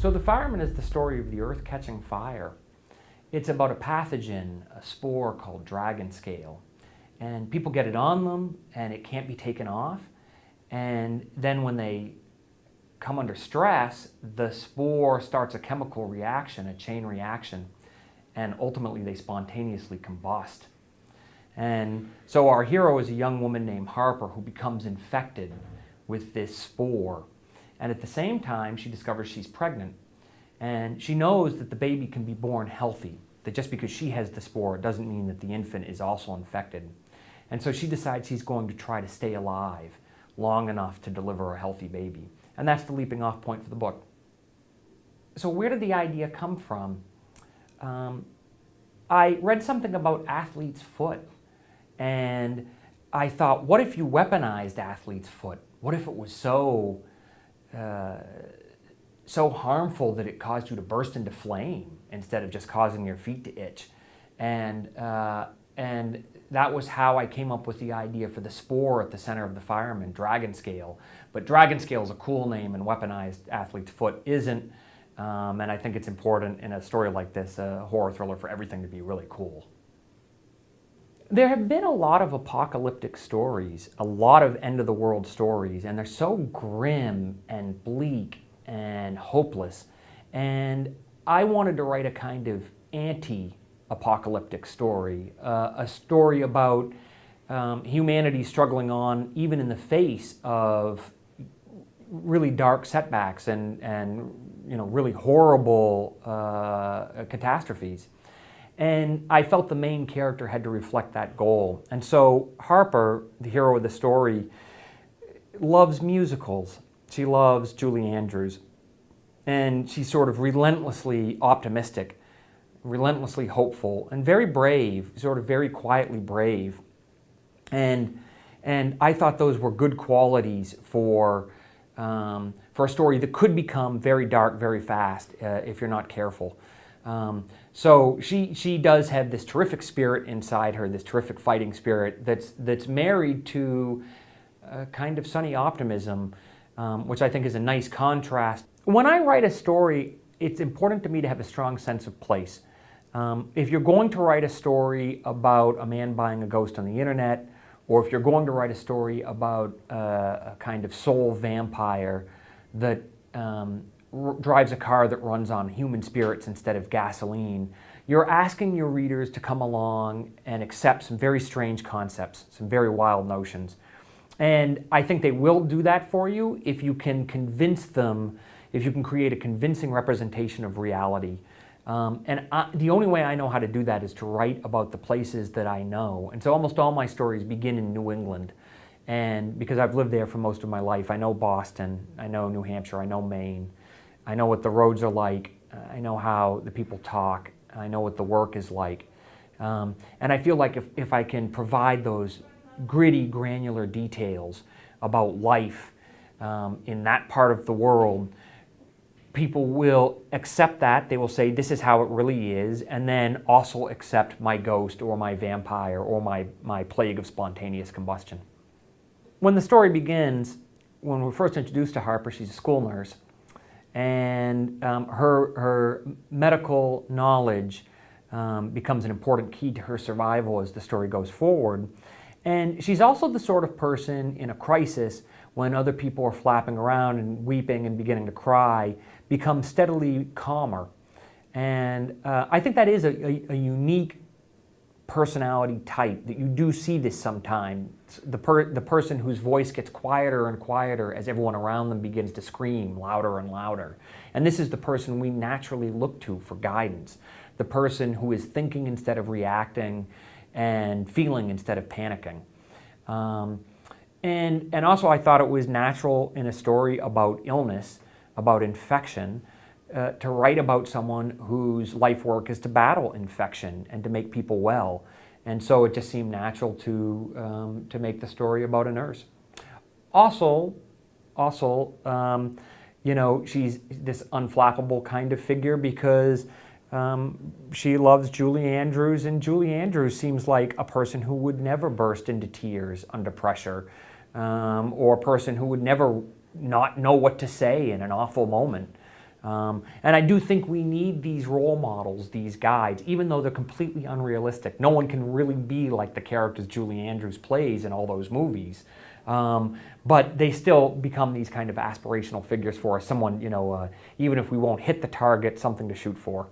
So The Fireman is the story of the earth catching fire. It's about a pathogen, a spore called dragon scale. And people get it on them and it can't be taken off. And then when they come under stress, the spore starts a chemical reaction, a chain reaction, and ultimately they spontaneously combust. And so our hero is a young woman named Harper who becomes infected with this spore. And at the same time, she discovers she's pregnant. And she knows that the baby can be born healthy, that just because she has the spore doesn't mean that the infant is also infected. And so she decides she's going to try to stay alive long enough to deliver a healthy baby. And that's the leaping off point for the book. So where did the idea come from? I read something about athlete's foot. And I thought, what if you weaponized athlete's foot? What if it was so harmful that it caused you to burst into flame instead of just causing your feet to itch? And that was how I came up with the idea for the spore at the center of the fireman, dragon scale. But dragon scale is a cool name and weaponized athlete's foot isn't. And I think it's important in a story like this, a horror thriller, for everything to be really cool. There have been a lot of apocalyptic stories, a lot of end-of-the-world stories, and they're so grim and bleak and hopeless. And I wanted to write a kind of anti-apocalyptic story, a story about humanity struggling on even in the face of really dark setbacks and really horrible catastrophes. And I felt the main character had to reflect that goal. And so Harper, the hero of the story, loves musicals. She loves Julie Andrews. And she's sort of relentlessly optimistic, relentlessly hopeful, and very brave, sort of very quietly brave. And I thought those were good qualities for a story that could become very dark very fast if you're not careful. So she does have this terrific spirit inside her, this terrific fighting spirit that's married to a kind of sunny optimism, which I think is a nice contrast. When I write a story, it's important to me to have a strong sense of place. If you're going to write a story about a man buying a ghost on the internet, or if you're going to write a story about a kind of soul vampire that drives a car that runs on human spirits instead of gasoline, you're asking your readers to come along and accept some very strange concepts, some very wild notions. And I think they will do that for you if you can convince them, if you can create a convincing representation of reality. The only way I know how to do that is to write about the places that I know. And so almost all my stories begin in New England. And because I've lived there for most of my life, I know Boston, I know New Hampshire, I know Maine. I know what the roads are like, I know how the people talk, I know what the work is like. And I feel like if I can provide those gritty, granular details about life in that part of the world, people will accept that. They will say, this is how it really is, and then also accept my ghost or my vampire or my plague of spontaneous combustion. When the story begins, when we're first introduced to Harper, she's a school nurse. And her medical knowledge becomes an important key to her survival as the story goes forward. And she's also the sort of person in a crisis, when other people are flapping around and weeping and beginning to cry, becomes steadily calmer. And I think that is a unique personality type, that you do see this sometimes. The person whose voice gets quieter and quieter as everyone around them begins to scream louder and louder. And this is the person we naturally look to for guidance. The person who is thinking instead of reacting and feeling instead of panicking. And also I thought it was natural in a story about illness, about infection, to write about someone whose life work is to battle infection and to make people well. And so it just seemed natural to make the story about a nurse. Also, she's this unflappable kind of figure because she loves Julie Andrews, and Julie Andrews seems like a person who would never burst into tears under pressure, or a person who would never not know what to say in an awful moment. And I do think we need these role models, these guides, even though they're completely unrealistic. No one can really be like the characters Julie Andrews plays in all those movies. But they still become these kind of aspirational figures for us. Someone, even if we won't hit the target, something to shoot for.